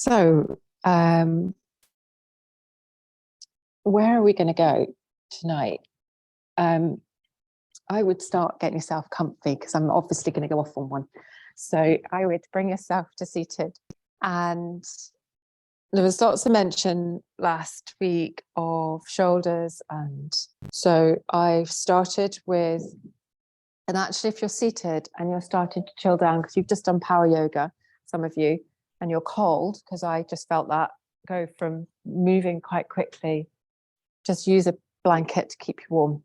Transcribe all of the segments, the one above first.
So, where are we going to go tonight? I would start getting yourself comfy because I'm obviously going to go off on one. So I would bring yourself to seated. And there was lots of mention last week of shoulders. And so I've started with, and actually if you're seated and you're starting to chill down because you've just done power yoga, some of you, and you're cold, because I just felt that go from moving quite quickly, just use a blanket to keep you warm.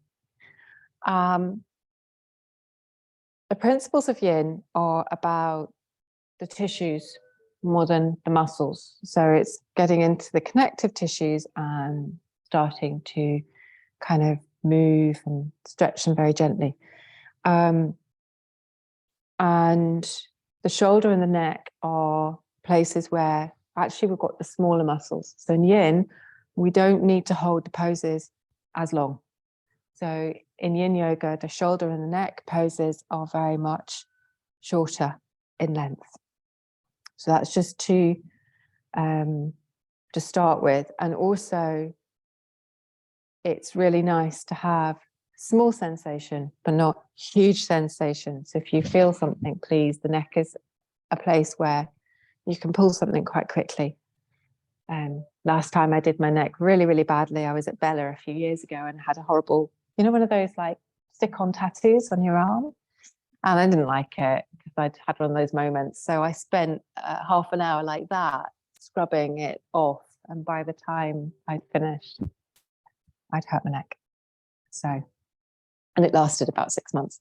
The principles of Yin are about the tissues more than the muscles. So it's getting into the connective tissues and starting to kind of move and stretch them very gently. And the shoulder and the neck are places where actually we've got the smaller muscles. So in Yin, we don't need to hold the poses as long. So in Yin Yoga, the shoulder and the neck poses are very much shorter in length. So that's just to start with. And also, it's really nice to have small sensation, but not huge sensation. So if you feel something, please, the neck is a place where you can pull something quite quickly. Last time I did my neck really, really badly, I was at Bella a few years ago and had a horrible, one of those like stick-on tattoos on your arm. And I didn't like it because I'd had one of those moments. So I spent half an hour like that, scrubbing it off. And by the time I'd finished, I'd hurt my neck. So, and it lasted about 6 months.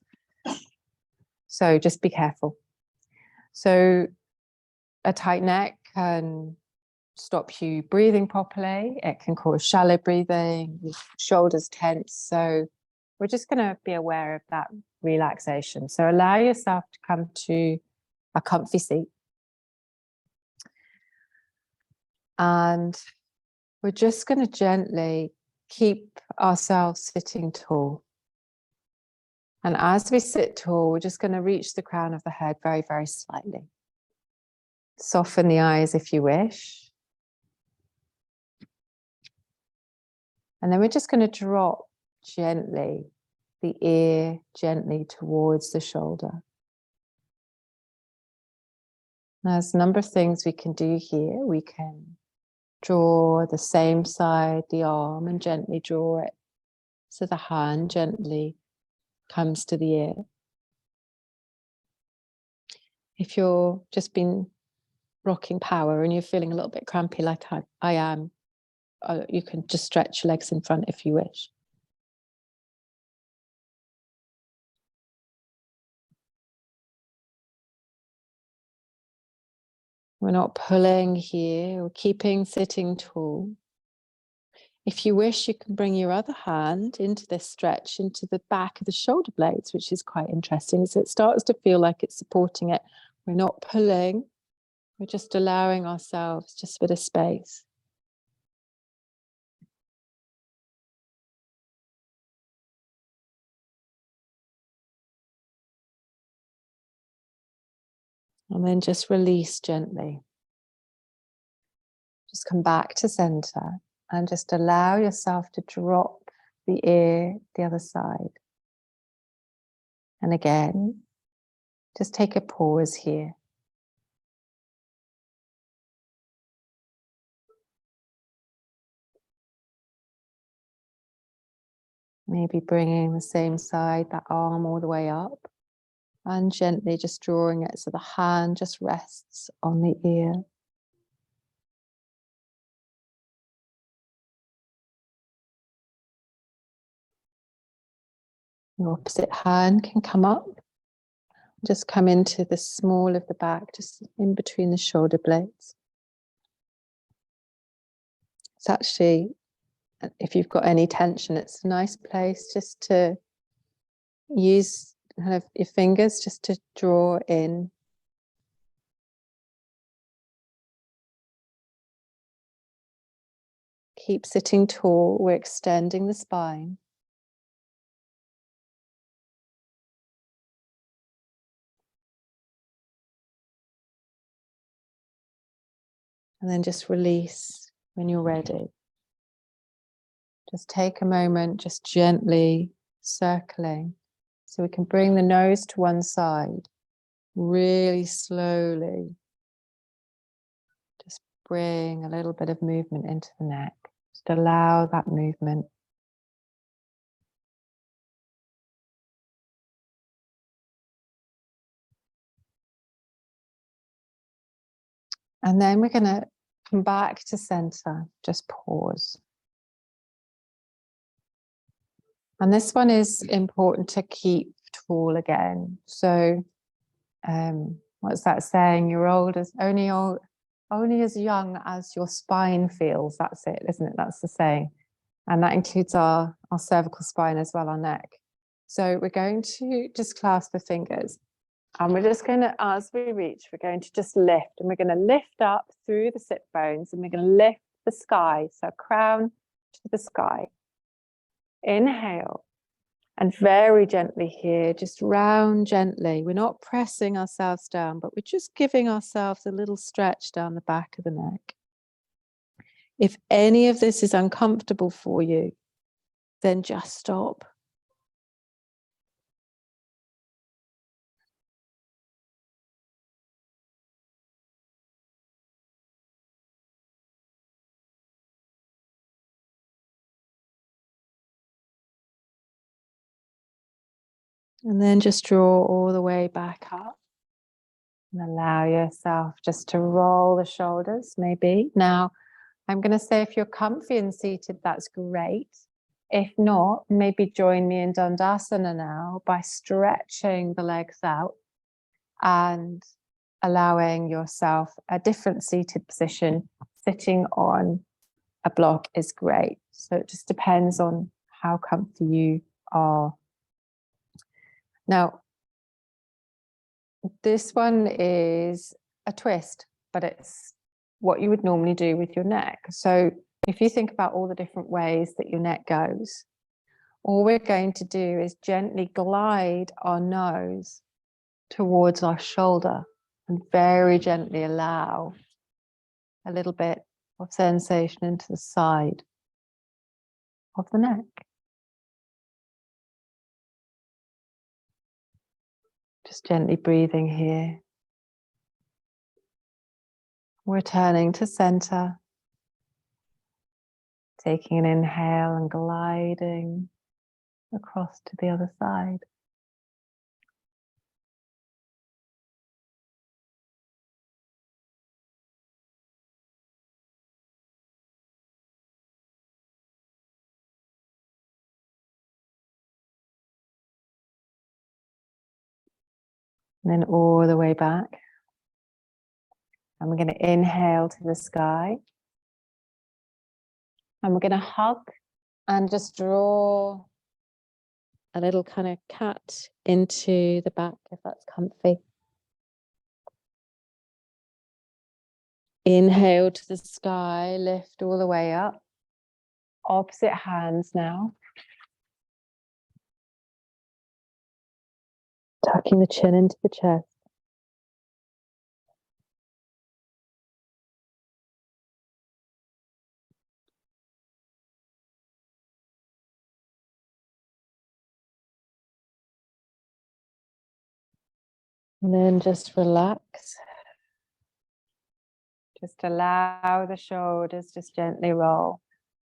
So just be careful. So a tight neck can stop you breathing properly. It can cause shallow breathing, shoulders tense. So we're just going to be aware of that relaxation. So allow yourself to come to a comfy seat. And we're just going to gently keep ourselves sitting tall. And as we sit tall, we're just going to reach the crown of the head very, very slightly. Soften the eyes if you wish. And then we're just going to drop gently the ear gently towards the shoulder. Now, there's a number of things we can do here. We can draw the same side, the arm, and gently draw it so the hand gently comes to the ear. If you're just been rocking power and you're feeling a little bit crampy like I am, you can just stretch your legs in front if you wish. We're not pulling here, we're keeping sitting tall. If you wish, you can bring your other hand into this stretch, into the back of the shoulder blades, which is quite interesting. So it starts to feel like it's supporting it. We're not pulling, we're just allowing ourselves just a bit of space. And then just release gently. Just come back to center and just allow yourself to drop the ear the other side. And again, just take a pause here. Maybe bringing the same side, that arm all the way up. And gently just drawing it so the hand just rests on the ear. The opposite hand can come up. Just come into the small of the back, just in between the shoulder blades. It's actually, if you've got any tension, it's a nice place just to use kind of your fingers just to draw in. Keep sitting tall, we're extending the spine. And then just release when you're ready. Just take a moment, just gently circling. So we can bring the nose to one side, really slowly. Just bring a little bit of movement into the neck. Just allow that movement. And then we're going to come back to center, just pause. And this one is important to keep tall again. So what's that saying? You're only as young as your spine feels. That's it, isn't it? That's the saying. And that includes our cervical spine as well, our neck. So we're going to just clasp the fingers. And we're just going to, as we reach, we're going to just lift. And we're going to lift up through the sit bones. And we're going to lift the sky. So crown to the sky. Inhale. And very gently here, just round gently. We're not pressing ourselves down, but we're just giving ourselves a little stretch down the back of the neck. If any of this is uncomfortable for you, then just stop. And then just draw all the way back up. And allow yourself just to roll the shoulders, maybe. Now, I'm going to say if you're comfy and seated, that's great. If not, maybe join me in Dandasana now by stretching the legs out and allowing yourself a different seated position. Sitting on a block is great. So it just depends on how comfy you are. Now, this one is a twist, but it's what you would normally do with your neck. So if you think about all the different ways that your neck goes, all we're going to do is gently glide our nose towards our shoulder and very gently allow a little bit of sensation into the side of the neck. Just gently breathing here. Returning to center. Taking an inhale and gliding across to the other side. And then all the way back. And we're going to inhale to the sky. And we're going to hug and just draw a little kind of cat into the back, if that's comfy. Inhale to the sky, lift all the way up. Opposite hands now. Tucking the chin into the chest. And then just relax. Just allow the shoulders just gently roll.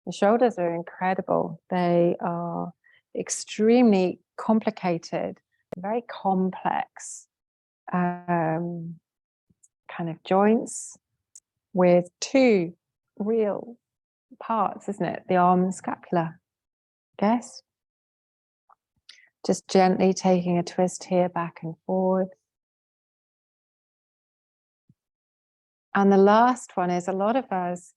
The shoulders are incredible. They are extremely complicated, very complex kind of joints with two real parts, isn't it? The arm and scapula, I guess. Just gently taking a twist here, back and forward. And the last one is a lot of us,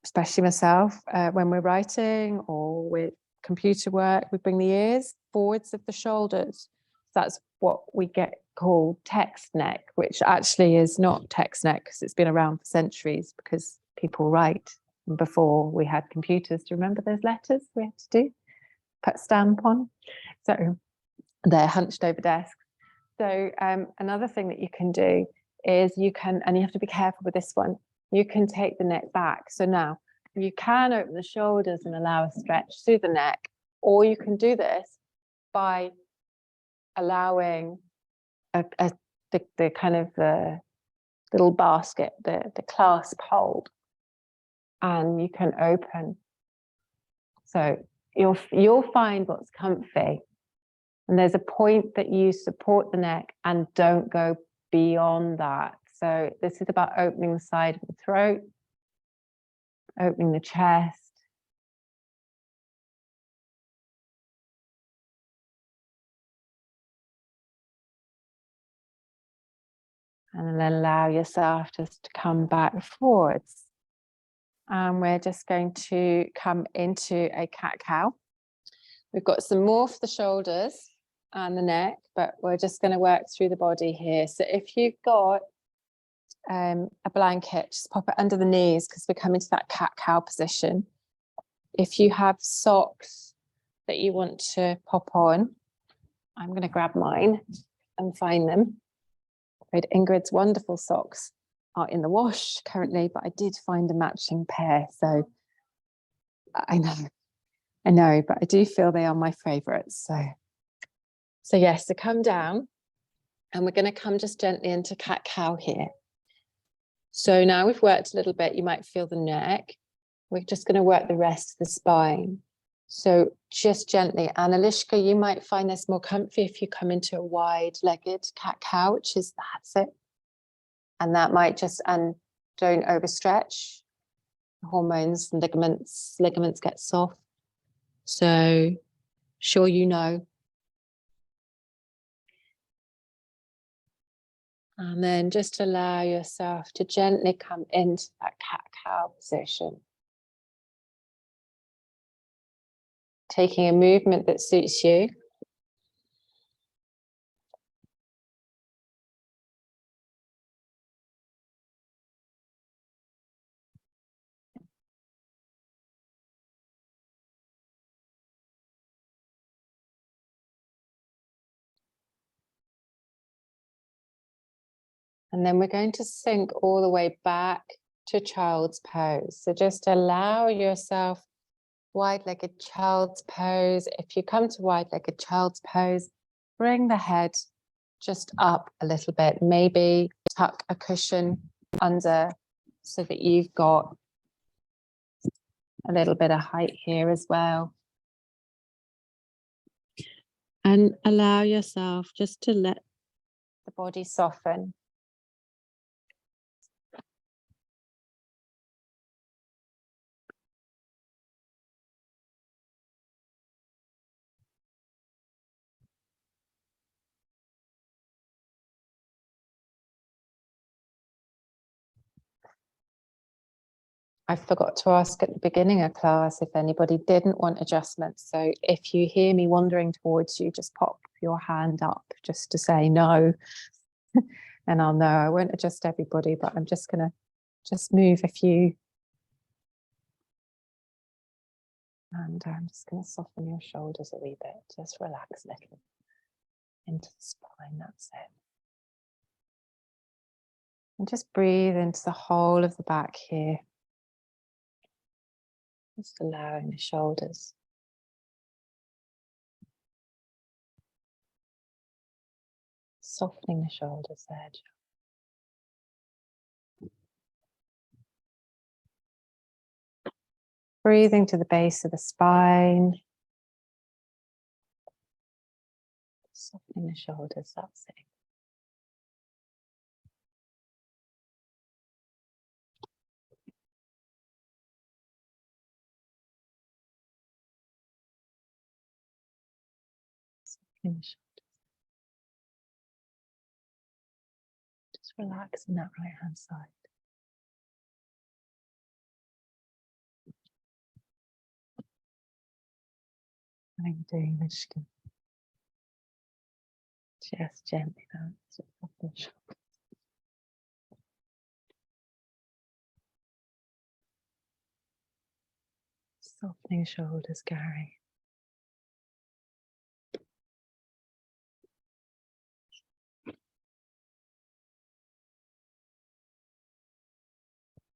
especially myself, when we're writing or with computer work, we bring the ears forwards of the shoulders. That's what we get called text neck, which actually is not text neck because it's been around for centuries because people write before we had computers. Do you remember those letters we had to do? Put stamp on. So they're hunched over desks. So another thing that you can do is you can, and you have to be careful with this one, you can take the neck back. So now you can open the shoulders and allow a stretch through the neck, or you can do this by allowing the kind of the little basket, the clasp hold, and you can open. So you'll find what's comfy. And there's a point that you support the neck and don't go beyond that. So this is about opening the side of the throat, opening the chest. And then allow yourself just to come back forwards. And we're just going to come into a cat-cow. We've got some more for the shoulders and the neck, but we're just going to work through the body here. So if you've got a blanket, just pop it under the knees because we're coming to that cat-cow position. If you have socks that you want to pop on, I'm going to grab mine and find them. Ingrid's wonderful socks are in the wash currently, but I did find a matching pair. So I know, but I do feel they are my favorites. So yes, so come down and we're going to come just gently into cat-cow here. So now we've worked a little bit, you might feel the neck. We're just going to work the rest of the spine. So just gently, Annalishka, you might find this more comfy if you come into a wide-legged cat-cow, which is, that's it. And that might just, and don't overstretch. Hormones and ligaments get soft. So sure you know. And then just allow yourself to gently come into that cat-cow position. Taking a movement that suits you. And then we're going to sink all the way back to child's pose. So just allow yourself wide-legged child's pose. If you come to wide-legged child's pose, bring the head just up a little bit. Maybe tuck a cushion under so that you've got a little bit of height here as well. And allow yourself just to let the body soften. I forgot to ask at the beginning of class if anybody didn't want adjustments. So if you hear me wandering towards you, just pop your hand up just to say no. And I'll know I won't adjust everybody, but I'm just going to just move a few. And I'm just going to soften your shoulders a wee bit. Just relax a little into the spine. That's it. And just breathe into the whole of the back here. Just allowing the shoulders. Softening the shoulders there. Breathing to the base of the spine. Softening the shoulders, that's it. Softening the shoulders. Just relax in that right hand side. How are you doing, Mishka? Just gently down. Soften the shoulders. Softening shoulders, Gary.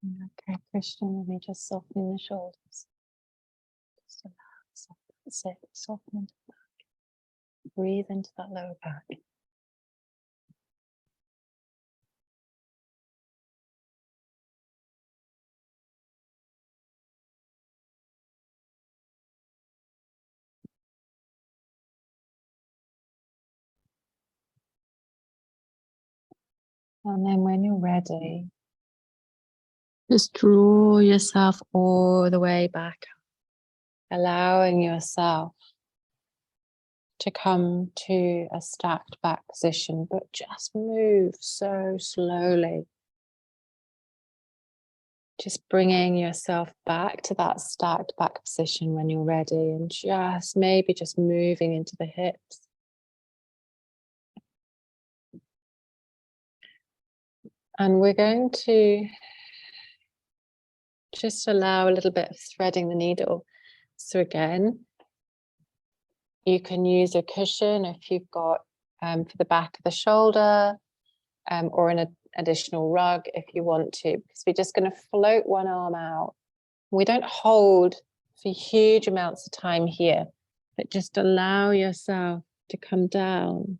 Okay, Christian, let me just soften the shoulders. Just allow yourself, that's it, soften into the back. Breathe into that lower back. And then when you're ready, just draw yourself all the way back, allowing yourself to come to a stacked back position, but just move so slowly. Just bringing yourself back to that stacked back position when you're ready, and just maybe just moving into the hips. And we're going to just allow a little bit of threading the needle. So again, you can use a cushion if you've got for the back of the shoulder, or an additional rug if you want to, because we're just going to float one arm out. We don't hold for huge amounts of time here, but just allow yourself to come down.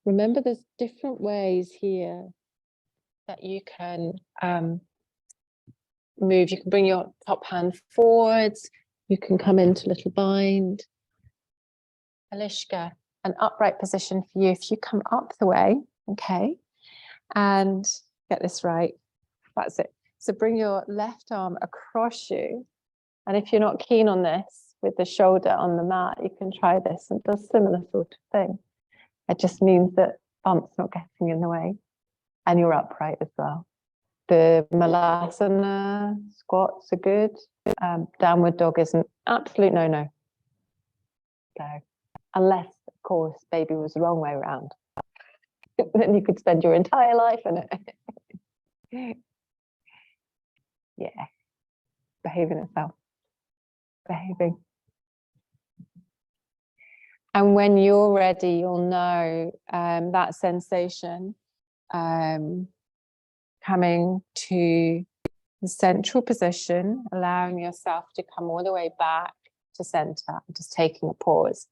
Remember, there's different ways here that you can move. You can bring your top hand forwards. You can come into little bind. Alishka, an upright position for you. If you come up the way, okay, and get this right, that's it. So bring your left arm across you. And if you're not keen on this with the shoulder on the mat, you can try this and does similar sort of thing. It just means that bump's not getting in the way and you're upright as well. The Malasana squats are good. Downward dog is an absolute no-no. So, unless, of course, baby was the wrong way around. Then you could spend your entire life in it. Yeah, behaving itself. Behaving. And when you're ready, you'll know that sensation coming to the central position, allowing yourself to come all the way back to center, just taking a pause.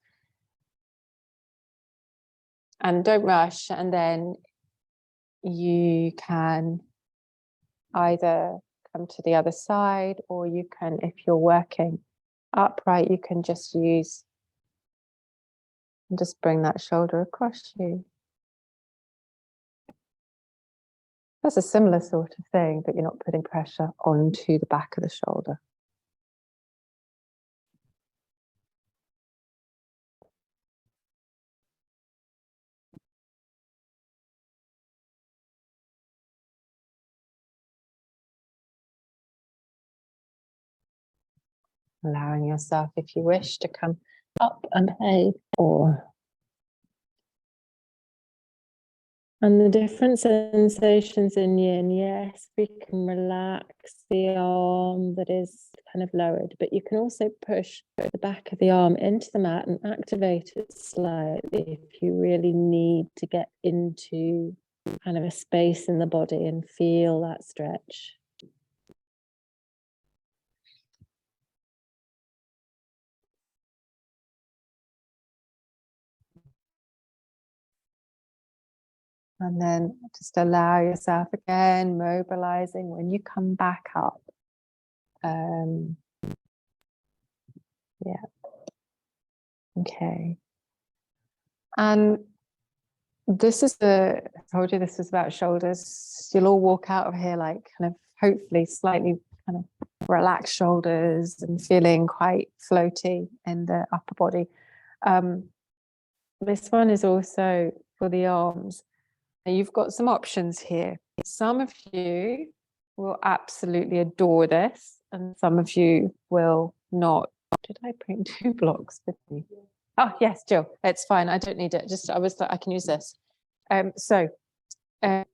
And don't rush, and then you can either come to the other side, or you can, if you're working upright, you can just use and just bring that shoulder across you. That's a similar sort of thing, but you're not putting pressure onto the back of the shoulder. Allowing yourself, if you wish, to come up and play, or and the different sensations in yin. Yes, we can relax the arm that is kind of lowered, but you can also push the back of the arm into the mat and activate it slightly if you really need to get into kind of a space in the body and feel that stretch. And then just allow yourself again, mobilizing when you come back up. Yeah. Okay. And this is I told you this was about shoulders. You'll all walk out of here like kind of hopefully slightly kind of relaxed shoulders and feeling quite floaty in the upper body. This one is also for the arms. You've got some options here. Some of you will absolutely adore this, and some of you will not. Did I bring 2 blocks with me? Oh, yes, Jill, it's fine. I don't need it. Just I can use this. So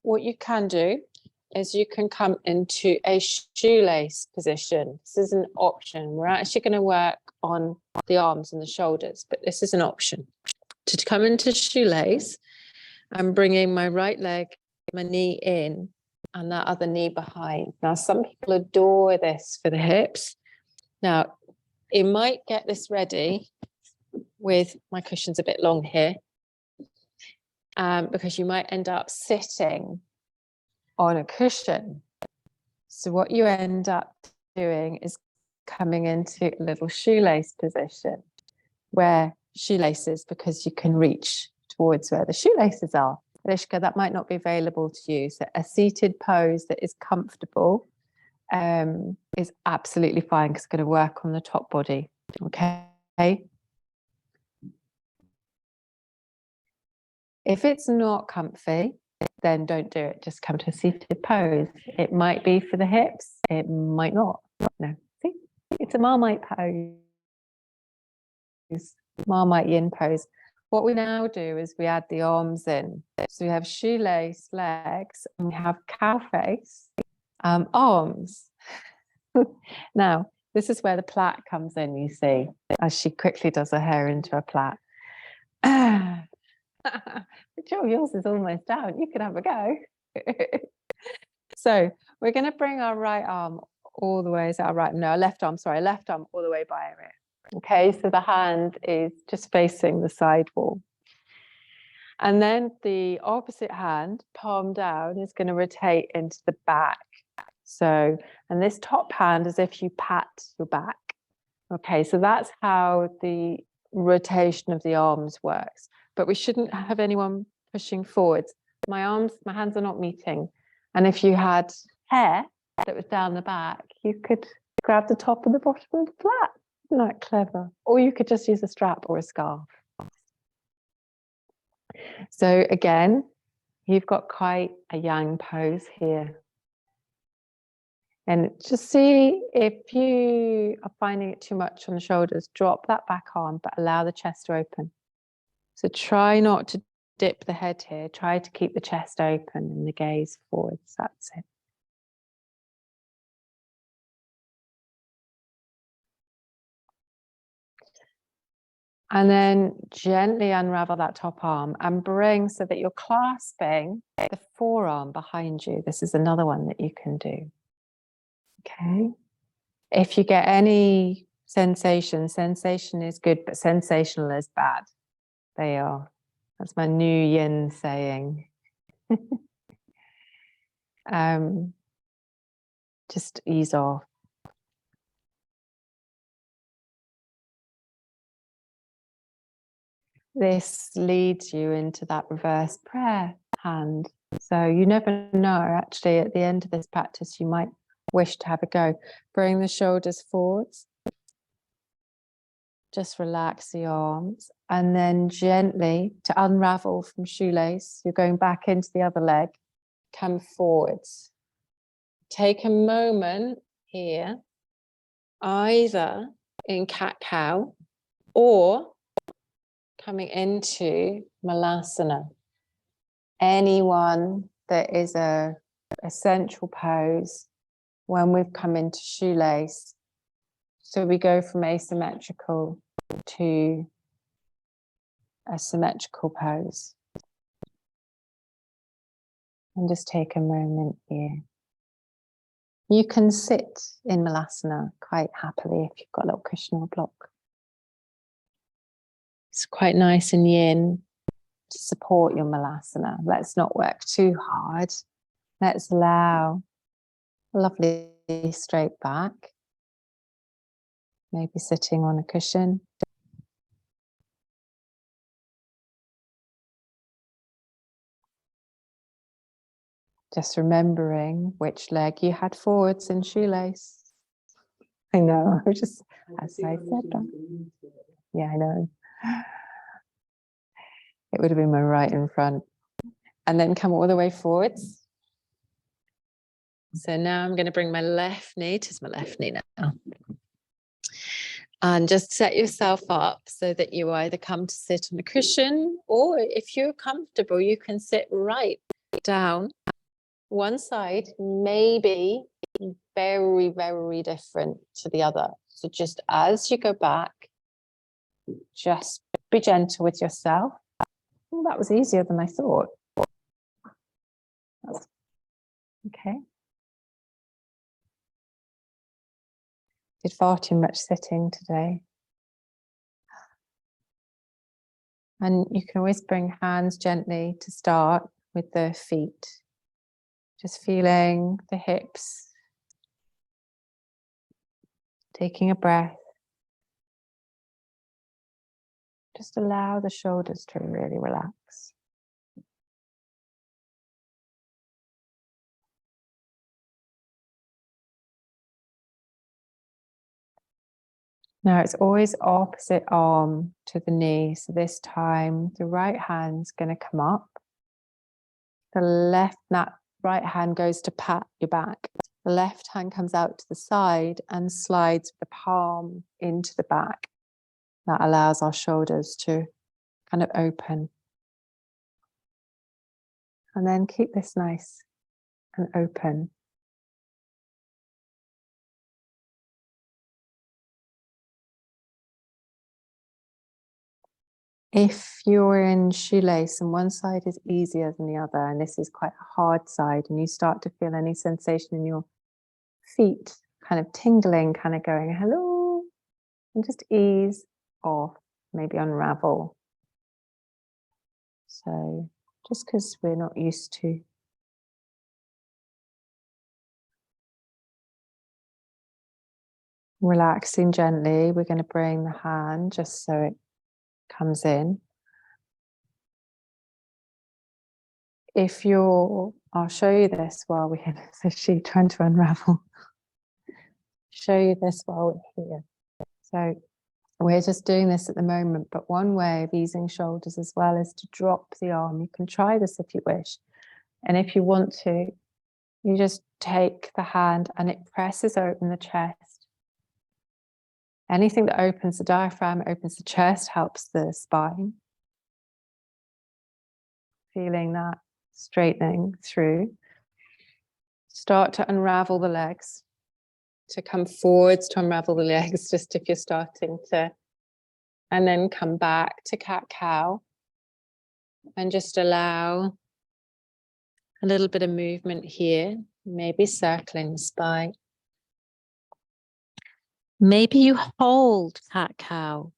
what you can do is you can come into a shoelace position. This is an option. We're actually going to work on the arms and the shoulders, but this is an option. To come into shoelace, I'm bringing my right leg, my knee in, and that other knee behind. Now, some people adore this for the hips. Now, you might get this ready with my cushions a bit long here, because you might end up sitting on a cushion. So what you end up doing is coming into a little shoelace position, where shoelaces, because you can reach towards where the shoelaces are. Rishka, that might not be available to you. So a seated pose that is comfortable is absolutely fine, because it's going to work on the top body. Okay. If it's not comfy, then don't do it. Just come to a seated pose. It might be for the hips. It might not. No. See, it's a Marmite pose. Marmite yin pose. What we now do is we add the arms in. So we have shoelace legs and we have cow face arms. Now, this is where the plait comes in, you see, as she quickly does her hair into a plait. Joe, yours is almost down. You could have a go. So we're going to bring our right arm all the way, our left arm all the way by our ear. Okay, so the hand is just facing the side wall. And then the opposite hand, palm down, is going to rotate into the back. So, and this top hand as if you pat your back. Okay, so that's how the rotation of the arms works. But we shouldn't have anyone pushing forwards. My hands are not meeting. And if you had hair that was down the back, you could grab the top and the bottom of the plait. Isn't that clever? Or you could just use a strap or a scarf. So again, you've got quite a yang pose here. And just see if you are finding it too much on the shoulders, drop that back arm, but allow the chest to open. So try not to dip the head here. Try to keep the chest open and the gaze forwards. That's it. And then gently unravel that top arm and bring so that you're clasping the forearm behind you. This is another one that you can do. Okay. If you get any sensation is good, but sensational is bad. They are. That's my new yin saying. Just ease off. This leads you into that reverse prayer hand. So you never know, actually, at the end of this practice, you might wish to have a go. Bring the shoulders forwards. Just relax the arms. And then gently, to unravel from shoelace, you're going back into the other leg. Come forwards. Take a moment here, either in cat-cow or coming into Malasana. Anyone that is a essential pose when we've come into shoelace. So we go from asymmetrical to a symmetrical pose. And just take a moment here. You can sit in Malasana quite happily if you've got a little cushion or block. It's quite nice and yin to support your Malasana. Let's not work too hard. Let's allow a lovely straight back. Maybe sitting on a cushion. Just remembering which leg you had forwards in shoelace. I know, just as I said that. Yeah, I know. It would have been my right in front. And then come all the way forwards. So now I'm going to bring my left knee to my left knee now. And just set yourself up so that you either come to sit on a cushion, or if you're comfortable, you can sit right down. One side may be very, very different to the other. So just as you go back, just be gentle with yourself. Oh, that was easier than I thought. Okay. Did far too much sitting today. And you can always bring hands gently to start with the feet. Just feeling the hips. Taking a breath. Just allow the shoulders to really relax. Now it's always opposite arm to the knee. So this time the right hand's going to come up. That right hand goes to pat your back. The left hand comes out to the side and slides the palm into the back. That allows our shoulders to kind of open. And then keep this nice and open. If you're in shoelace and one side is easier than the other, and this is quite a hard side, and you start to feel any sensation in your feet kind of tingling, kind of going, hello, and just ease off, maybe unravel. So just because we're not used to relaxing gently, we're going to bring the hand just so it comes in. If you're, I'll show you this while we're here. So she's trying to unravel. Show you this while we're here. So we're just doing this at the moment, but one way of easing shoulders as well is to drop the arm. You can try this if you wish. And if you want to, you just take the hand and it presses open the chest. Anything that opens the diaphragm, opens the chest, helps the spine. Feeling that straightening through. Start to unravel the legs. To come forwards to unravel the legs, just if you're starting to, and then come back to cat-cow and just allow a little bit of movement here, maybe circling the spine. Maybe you hold cat-cow,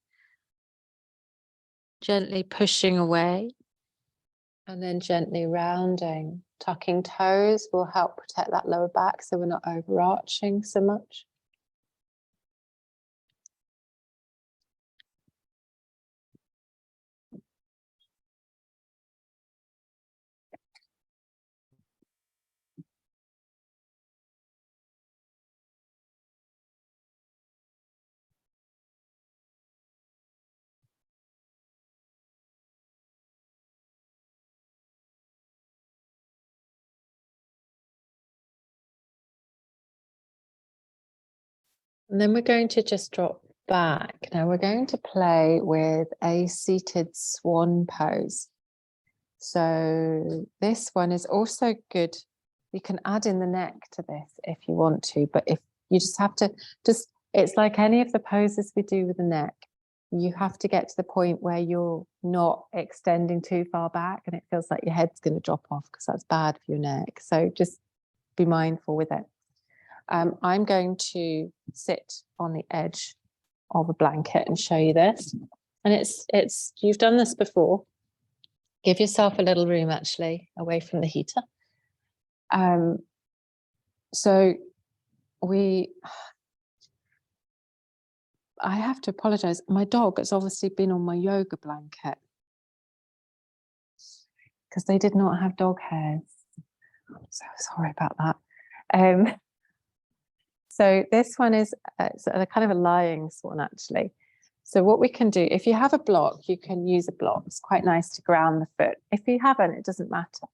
gently pushing away and then gently rounding. Tucking toes will help protect that lower back so we're not overarching so much. And then we're going to just drop back. Now we're going to play with a seated swan pose. So this one is also good. You can add in the neck to this if you want to, but if you just have to, it's like any of the poses we do with the neck. You have to get to the point where you're not extending too far back and it feels like your head's going to drop off because that's bad for your neck. So just be mindful with it. I'm going to sit on the edge of a blanket and show you this. And it's you've done this before. Give yourself a little room actually away from the heater. So I have to apologize. My dog has obviously been on my yoga blanket because they did not have dog hairs. I'm so sorry about that. So this one is a kind of a lying swan actually. So what we can do, if you have a block, you can use a block. It's quite nice to ground the foot. If you haven't, it doesn't matter.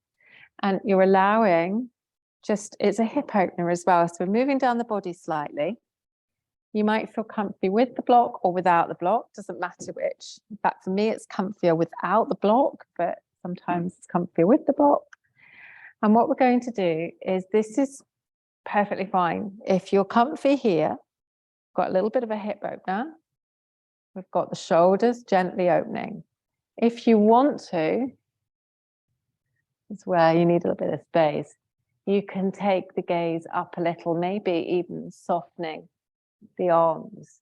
And you're allowing it's a hip opener as well. So we're moving down the body slightly. You might feel comfy with the block or without the block, doesn't matter which. In fact, for me, it's comfier without the block, but sometimes it's comfier with the block. And what we're going to do is this is perfectly fine. If you're comfy here, got a little bit of a hip opener. We've got the shoulders gently opening. If you want to, it's where you need a little bit of space. You can take the gaze up a little, maybe even softening the arms,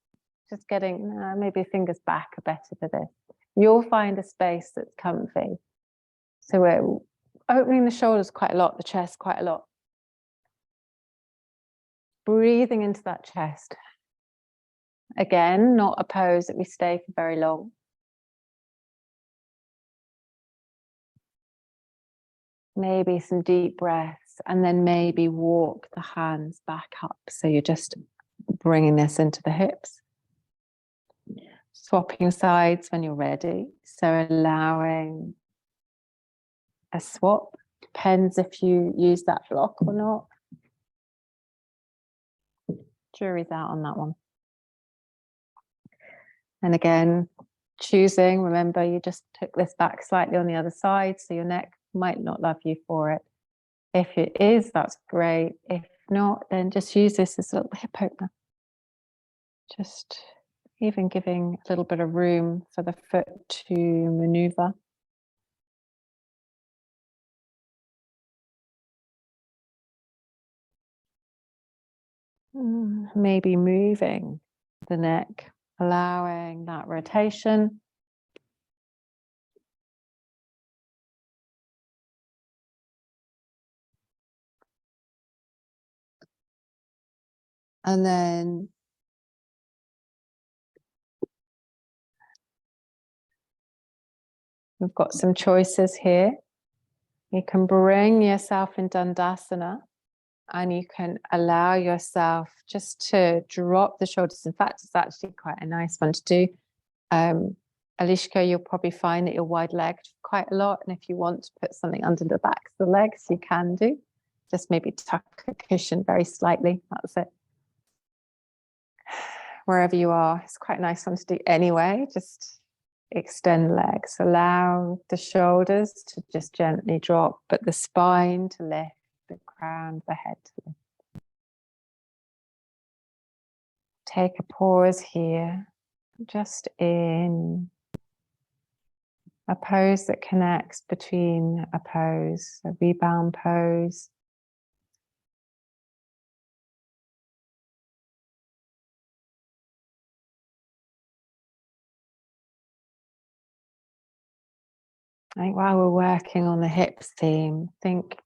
just getting maybe fingers back are better for this. You'll find a space that's comfy. So we're opening the shoulders quite a lot, the chest quite a lot. Breathing into that chest. Again, not a pose that we stay for very long. Maybe some deep breaths, and then maybe walk the hands back up. So you're just bringing this into the hips. Swapping sides when you're ready. So allowing a swap. Depends if you use that block or not. Jury's out on that one. And again, choosing, remember you just took this back slightly on the other side, so your neck might not love you for it. If it is, that's great. If not, then just use this as a little hip opener. Just even giving a little bit of room for the foot to maneuver. Maybe moving the neck, allowing that rotation. And then we've got some choices here. You can bring yourself in Dandasana and you can allow yourself just to drop the shoulders. In fact, it's actually quite a nice one to do. Alishka, you'll probably find that you're wide-legged quite a lot. And if you want to put something under the backs of the legs, you can do. Just maybe tuck a cushion very slightly. That's it. Wherever you are, it's quite a nice one to do anyway. Just extend legs. Allow the shoulders to just gently drop, but the spine to lift, the crown of the head to lift. Take a pause here, just in a pose that connects between a pose, a rebound pose. I think while we're working on the hips theme, think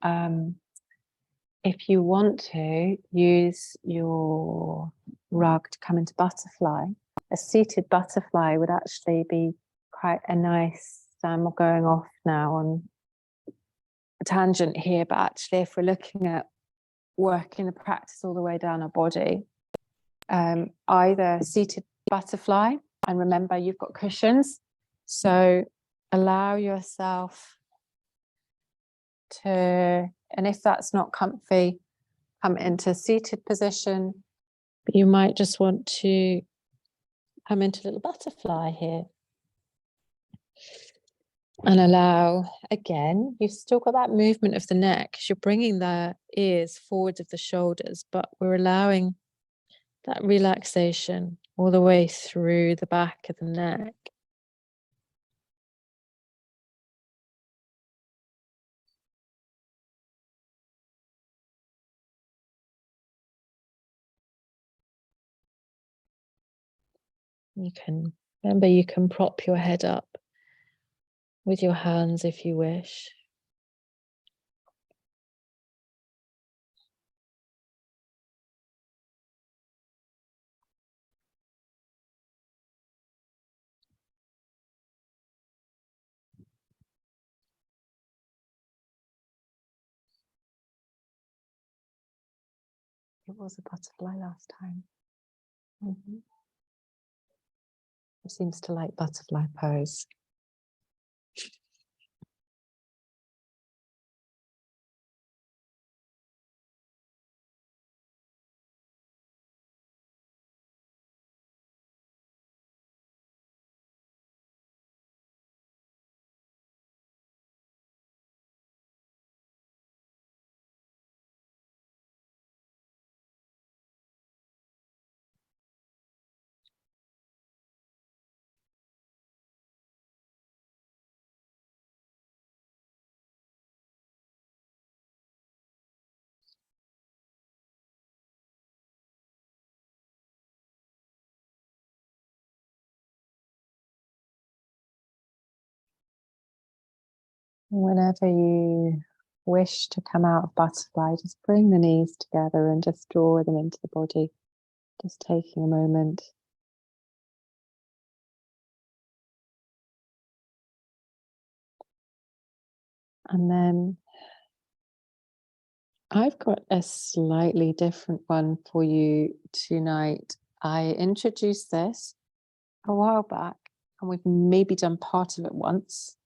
if you want to use your rug to come into butterfly, a seated butterfly would actually be quite a nice, I'm going off now on a tangent here, but actually if we're looking at working the practice all the way down our body, either seated butterfly, and remember you've got cushions, so allow yourself to, and if that's not comfy, come into seated position, but you might just want to come into a little butterfly here. And allow, again, you've still got that movement of the neck. You're bringing the ears forwards of the shoulders, but we're allowing that relaxation all the way through the back of the neck. You can, remember, you can prop your head up with your hands if you wish. It was a butterfly last time. It seems to like butterfly pose. Whenever you wish to come out of butterfly, just bring the knees together and just draw them into the body. Just taking a moment. And then I've got a slightly different one for you tonight. I introduced this a while back, and we've maybe done part of it once.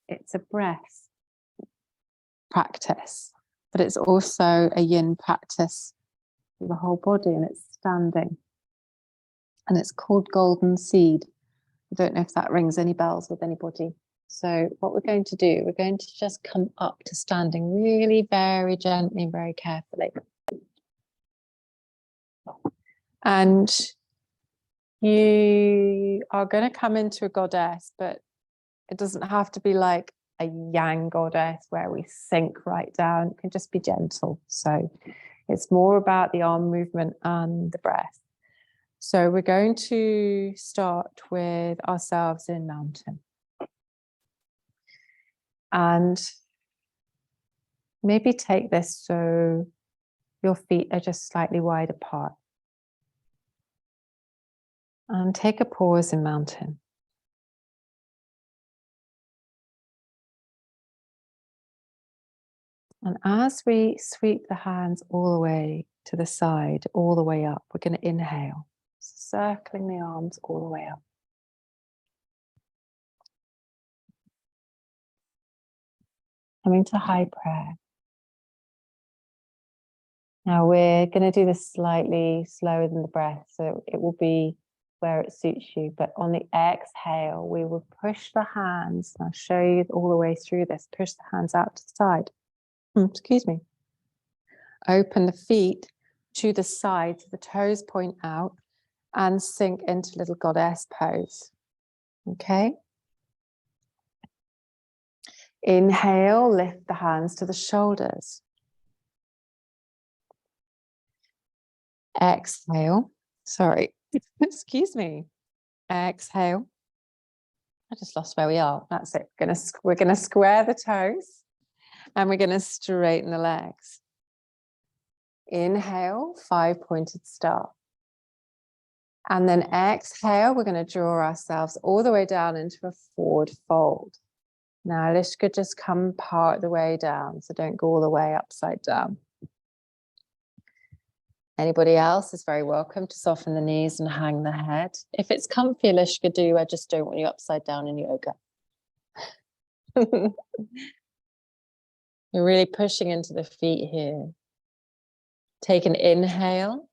It's a breath practice, but it's also a yin practice for the whole body, and it's standing. And it's called Golden Seed. I don't know if that rings any bells with anybody. So what we're going to do, we're going to just come up to standing really very gently, very carefully. And you are going to come into a goddess, but it doesn't have to be like a yang goddess where we sink right down. It can just be gentle. So it's more about the arm movement and the breath. So we're going to start with ourselves in mountain. And maybe take this so your feet are just slightly wide apart. And take a pause in mountain. And as we sweep the hands all the way to the side, all the way up, we're going to inhale, circling the arms all the way up. Coming to high prayer. Now we're going to do this slightly slower than the breath, so it will be where it suits you. But on the exhale, we will push the hands. I'll show you all the way through this. Push the hands out to the side. Excuse me. Open the feet to the side, so the toes point out, and sink into little goddess pose. Okay. Inhale, lift the hands to the shoulders. Exhale. Sorry. Excuse me. Exhale. I just lost where we are. That's it. We're gonna square the toes and we're gonna straighten the legs. Inhale, 5-pointed star. And then exhale, we're going to draw ourselves all the way down into a forward fold. Now, this could just come part of the way down, so don't go all the way upside down. Anybody else is very welcome to soften the knees and hang the head. If it's comfy, Lishka, do. I just don't want you upside down in yoga. You're really pushing into the feet here. Take an inhale.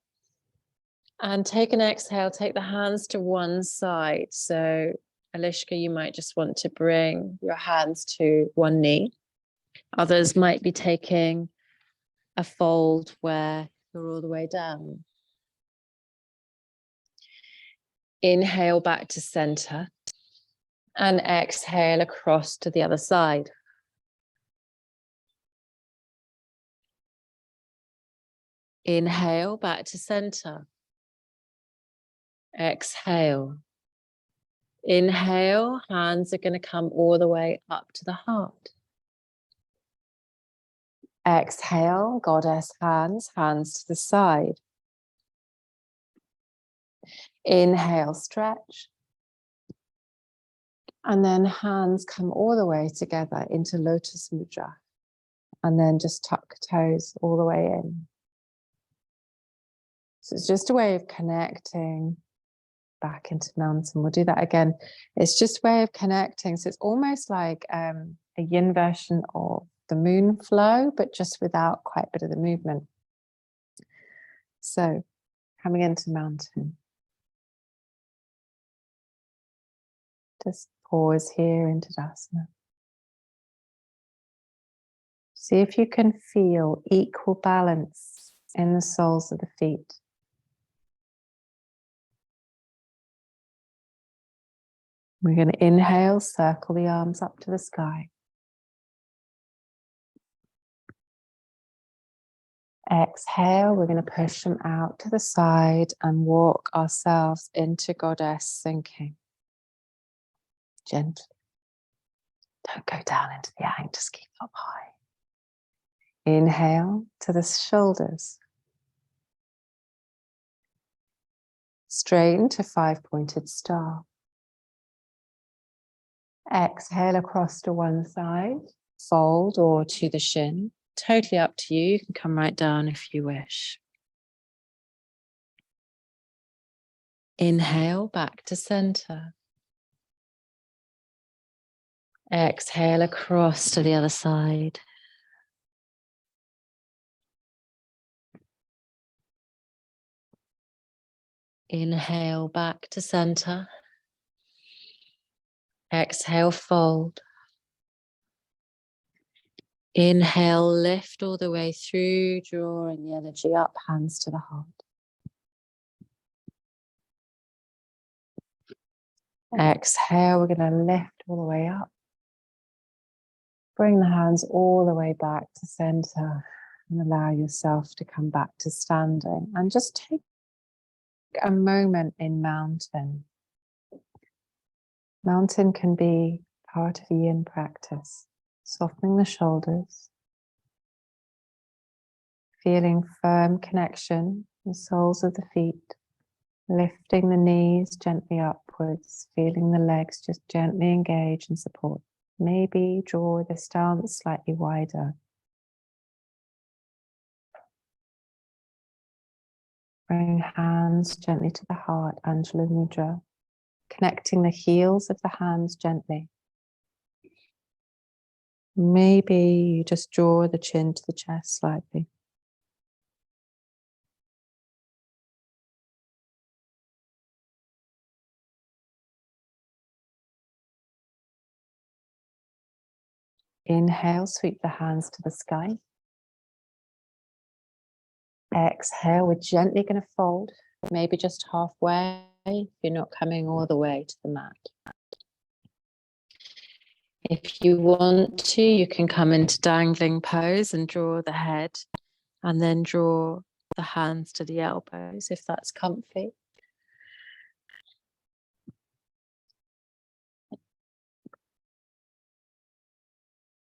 And take an exhale, take the hands to one side. So, Alishka, you might just want to bring your hands to one knee. Others might be taking a fold where you're all the way down. Inhale back to center and exhale across to the other side. Inhale back to center. Exhale. Inhale, hands are going to come all the way up to the heart. Exhale, goddess hands, hands to the side. Inhale, stretch. And then hands come all the way together into lotus mudra. And then just tuck toes all the way in. So it's just a way of connecting back into mountain. We'll do that again. It's just a way of connecting. So it's almost like a yin version of the moon flow, but just without quite a bit of the movement. So coming into mountain. Just pause here into Tadasana. See if you can feel equal balance in the soles of the feet. We're going to inhale, circle the arms up to the sky. Exhale, we're going to push them out to the side and walk ourselves into goddess sinking. Gently. Don't go down into the yang, just keep up high. Inhale to the shoulders. Straighten to five-pointed star. Exhale across to one side, fold or to the shin. Totally up to you. You can come right down if you wish. Inhale back to center. Exhale across to the other side. Inhale back to center. Exhale, fold. Inhale, lift all the way through, drawing the energy up, hands to the heart. Exhale, we're going to lift all the way up. Bring the hands all the way back to center and allow yourself to come back to standing. And just take a moment in mountain. Mountain can be part of the yin practice. Softening the shoulders. Feeling firm connection, the soles of the feet. Lifting the knees gently upwards. Feeling the legs just gently engage and support. Maybe draw the stance slightly wider. Bring hands gently to the heart, Anjali Mudra. Connecting the heels of the hands gently. Maybe you just draw the chin to the chest slightly. Inhale, sweep the hands to the sky. Exhale, we're gently going to fold, maybe just halfway, if you're not coming all the way to the mat. If you want to, you can come into dangling pose and draw the head, and then draw the hands to the elbows, if that's comfy.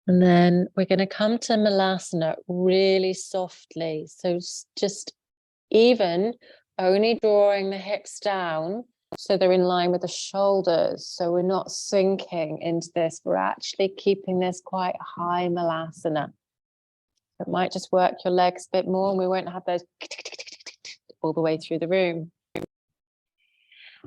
And then we're going to come to Malasana really softly. So just even only drawing the hips down so they're in line with the shoulders. So we're not sinking into this. We're actually keeping this quite high Malasana. It might just work your legs a bit more and we won't have those all the way through the room.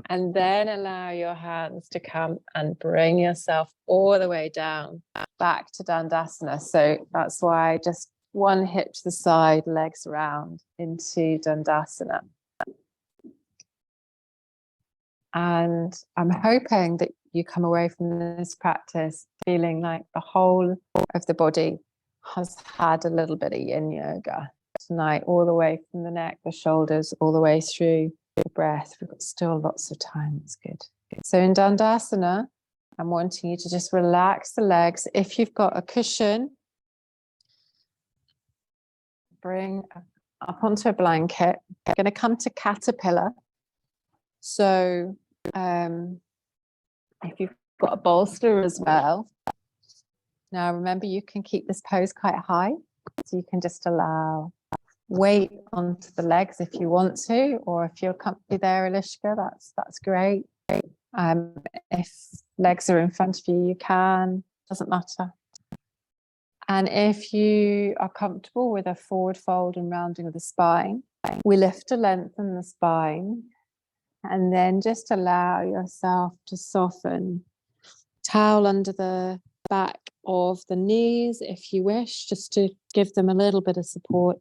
And then allow your hands to come and bring yourself all the way down, back to Dandasana. So that's why just one hip to the side, legs round into Dandasana. And I'm hoping that you come away from this practice feeling like the whole of the body has had a little bit of Yin Yoga tonight, all the way from the neck, the shoulders, all the way through the breath. We've got still lots of time. It's good. So in Dandasana, I'm wanting you to just relax the legs. If you've got a cushion, bring up onto a blanket. I'm going to come to caterpillar. So if you've got a bolster as well. Now remember, you can keep this pose quite high. So you can just allow weight onto the legs if you want to, or if you're comfy there, Alishka, that's great. If legs are in front of you, you can, doesn't matter. And if you are comfortable with a forward fold and rounding of the spine, we lift to lengthen the spine and then just allow yourself to soften. Towel under the back of the knees if you wish, just to give them a little bit of support.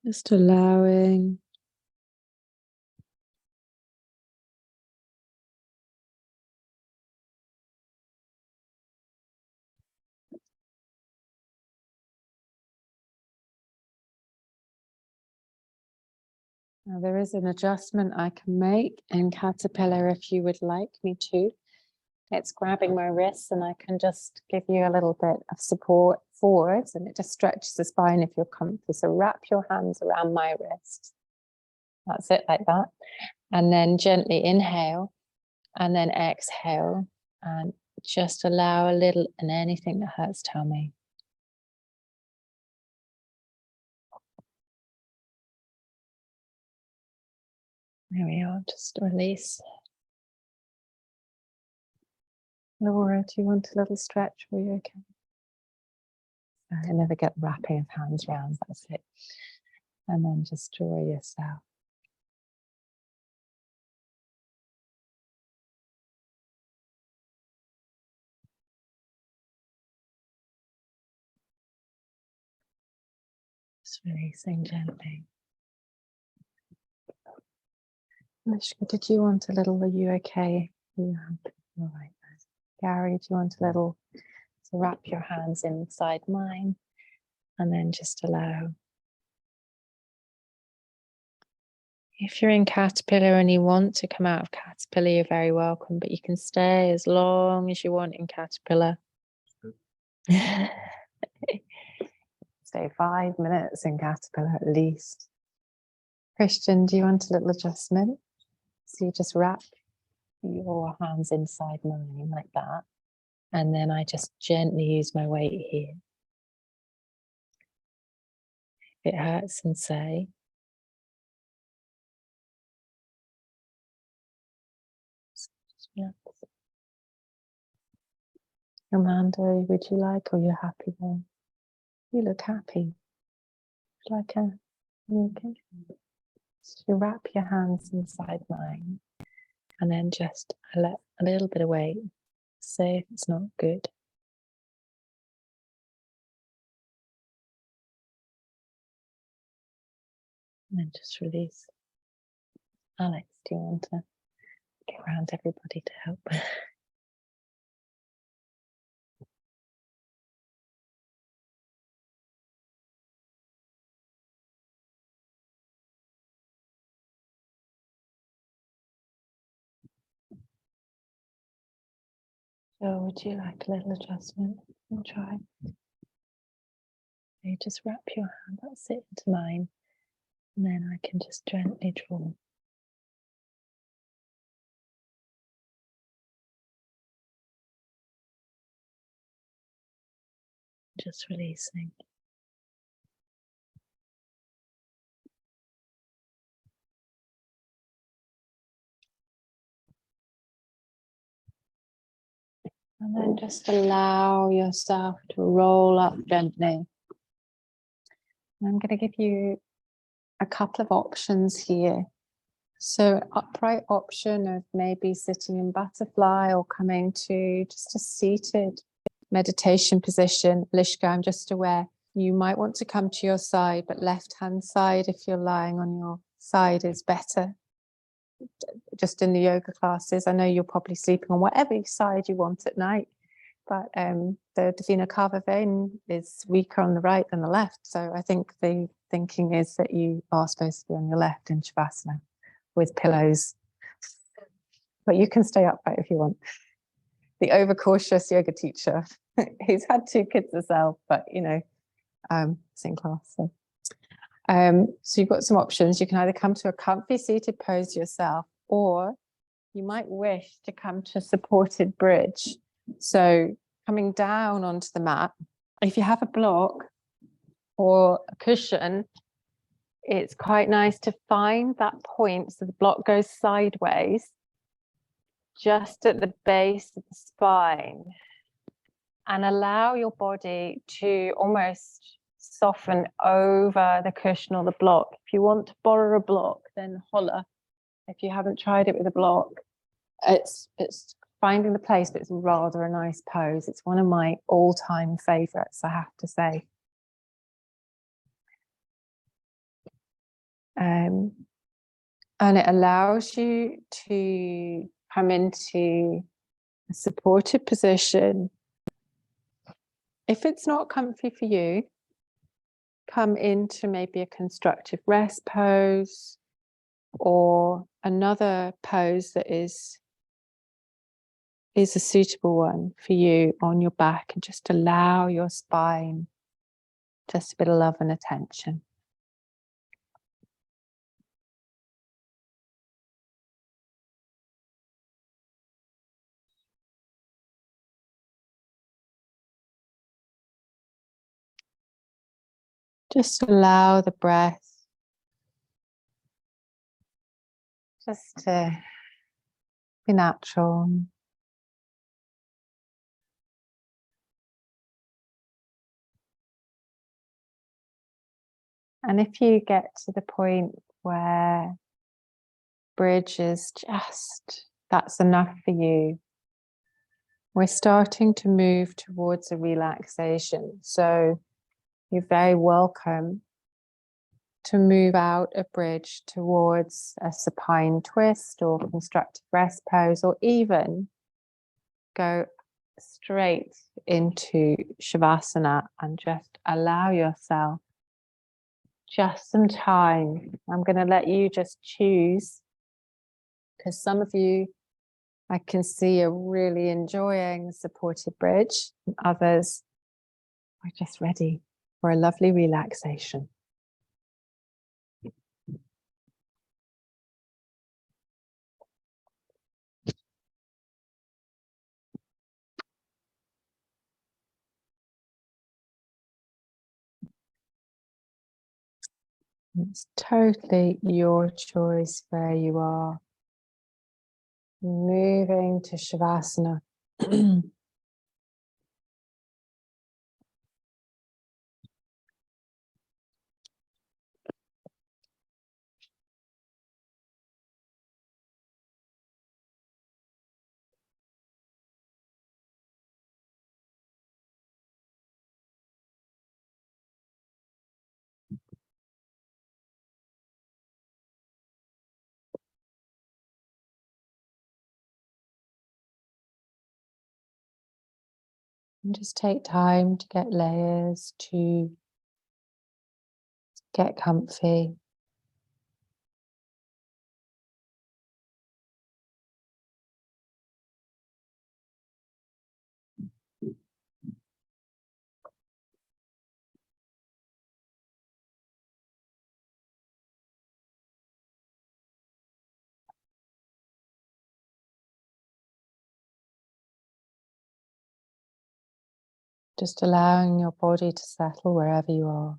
Just allowing now, there is an adjustment I can make in caterpillar if you would like me to. it's grabbing my wrists, and I can just give you a little bit of support forwards, and it just stretches the spine if you're comfy. So wrap your hands around my wrist. That's it, like that. And then gently inhale, and then exhale, and just allow a little, and anything that hurts, tell me. There we are, just release. Laura, do you want a little stretch? Are you okay? I never get wrapping of hands round, that's it. And then just draw yourself. Just releasing gently. Mishka, did you want a little, are you okay? You all right. Gary, do you want a little, so wrap your hands inside mine, and then just allow. If you're in caterpillar and you want to come out of caterpillar, you're very welcome, but you can stay as long as you want in caterpillar. Stay 5 minutes in caterpillar at least. Christian, do you want a little adjustment? So you just wrap your hands inside mine like that. And then I just gently use my weight here. If it hurts, and say. Amanda, would you like, or you're happy then? You look happy. Like a, you okay? So you wrap your hands inside mine, and then just let a little bit of weight. Say if it's not good. And then just release. Alex, do you want to get around everybody to help? So would you like a little adjustment? We'll try. You just wrap your hand, that's it, into mine. And then I can just gently draw. Just releasing. And then just allow yourself to roll up gently. I'm going to give you a couple of options here. So upright option of maybe sitting in butterfly, or coming to just a seated meditation position. Lishka, I'm just aware you might want to come to your side, but left hand side, if you're lying on your side, is better. Just in the yoga classes, I know you're probably sleeping on whatever side you want at night, but the Divina Cava vein is weaker on the right than the left. So I think the thinking is that you are supposed to be on your left in Shavasana with pillows, but you can stay upright if you want. The overcautious yoga teacher who's had 2 kids herself, but you know, it's in class. So you've got some options. You can either come to a comfy seated pose yourself, or you might wish to come to a supported bridge. So coming down onto the mat, if you have a block or a cushion, it's quite nice to find that point so the block goes sideways, just at the base of the spine, and allow your body to almost soften over the cushion or the block. If you want to borrow a block, then holler. If you haven't tried it with a block, it's finding the place, but it's rather a nice pose. It's one of my all-time favorites, I have to say. And it allows you to come into a supported position. If it's not comfy for you, come into maybe a constructive rest pose, or another pose that is is a suitable one for you on your back, and just allow your spine just a bit of love and attention. Just allow the breath just to be natural. And if you get to the point where bridge is just, that's enough for you, we're starting to move towards a relaxation. So you're very welcome to move out of bridge towards a supine twist or constructive rest pose, or even go straight into Shavasana and just allow yourself just some time. I'm going to let you just choose, because some of you I can see are really enjoying supported bridge, and others are just ready for a lovely relaxation. It's totally your choice where you are. Moving to Shavasana. And just take time to get layers, to get comfy. Just allowing your body to settle wherever you are.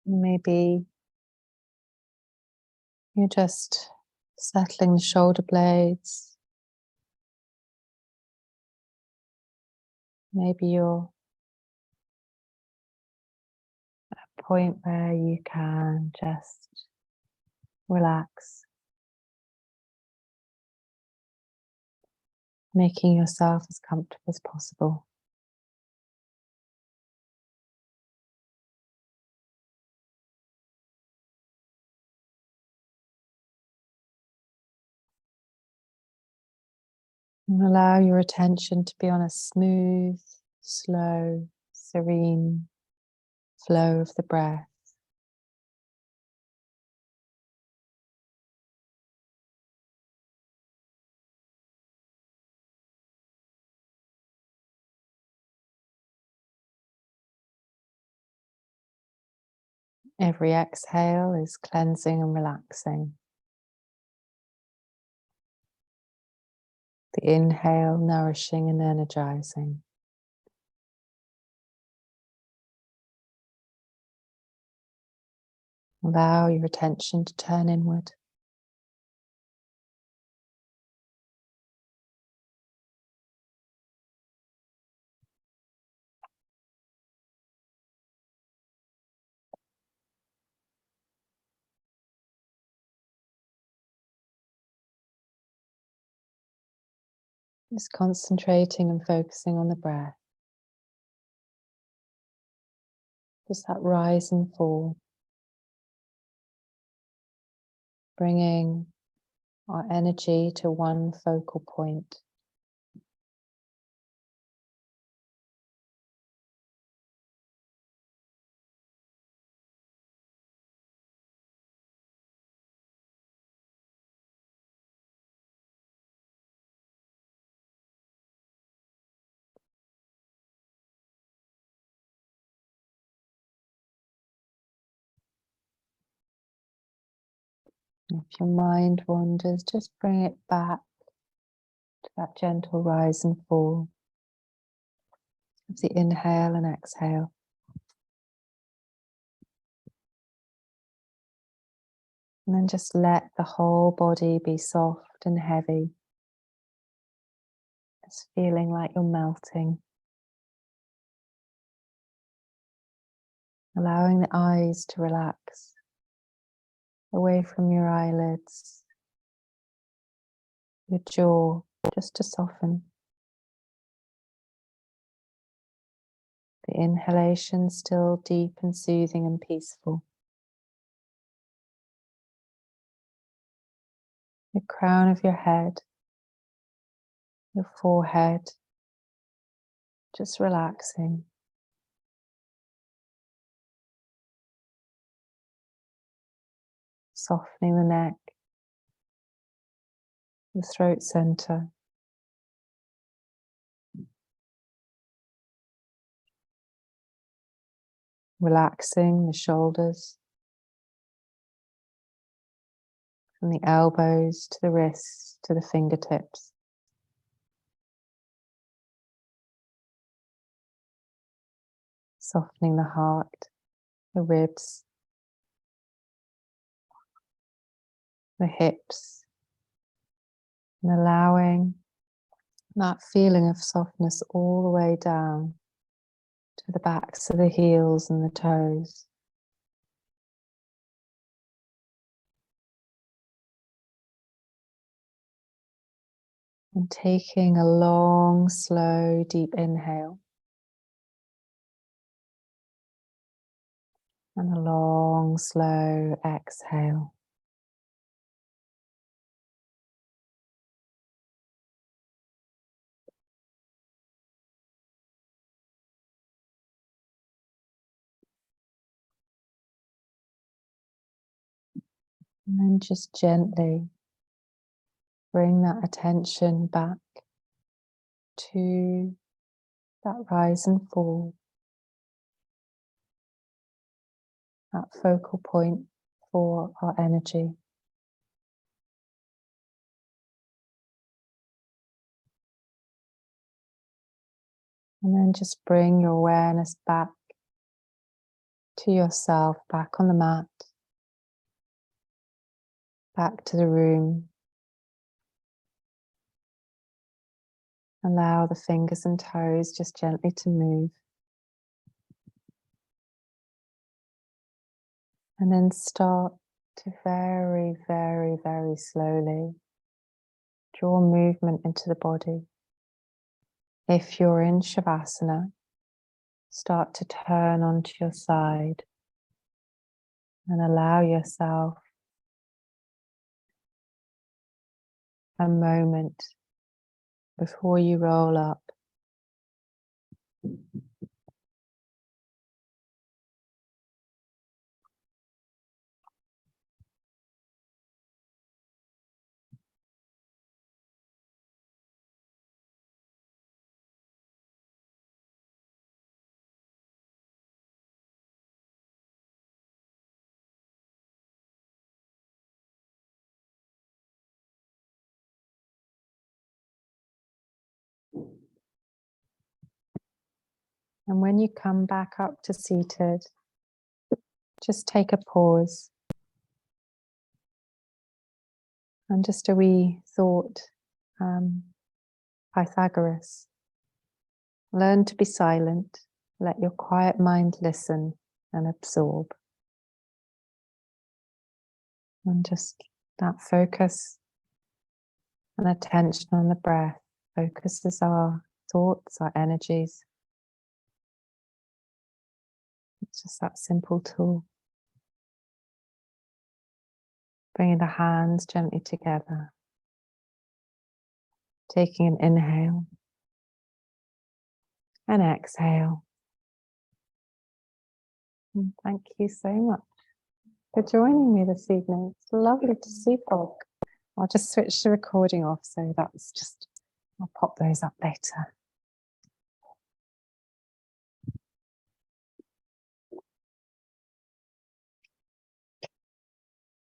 Maybe you're just settling the shoulder blades. Maybe you're at a point where you can just relax, making yourself as comfortable as possible. And allow your attention to be on a smooth, slow, serene flow of the breath. Every exhale is cleansing and relaxing. The inhale, nourishing and energizing. Allow your attention to turn inward. Just concentrating and focusing on the breath. Just that rise and fall. Bringing our energy to one focal point. If your mind wanders, just bring it back to that gentle rise and fall of the inhale and exhale. And then just let the whole body be soft and heavy. It's feeling like you're melting. Allowing the eyes to relax away from your eyelids, your jaw just to soften. The inhalation still deep and soothing and peaceful. The crown of your head, your forehead, just relaxing. Softening the neck, the throat center. Relaxing the shoulders, from the elbows to the wrists to the fingertips. Softening the heart, the ribs, the hips, and allowing that feeling of softness all the way down to the backs of the heels and the toes. And taking a long, slow, deep inhale. And a long, slow exhale. And then just gently bring that attention back to that rise and fall, that focal point for our energy. And then just bring your awareness back to yourself, back on the mat, back to the room. Allow the fingers and toes just gently to move. And then start to very, very, very slowly draw movement into the body. If you're in Shavasana, start to turn onto your side and allow yourself a moment before you roll up. And when you come back up to seated, just take a pause. And just a wee thought, Pythagoras. Learn to be silent. Let your quiet mind listen and absorb. And just that focus and attention on the breath focuses our thoughts, our energies. It's just that simple tool. Bringing the hands gently together. Taking an inhale and exhale. And thank you so much for joining me this evening. It's lovely to see folk. I'll just switch the recording off, so that's just, I'll pop those up later.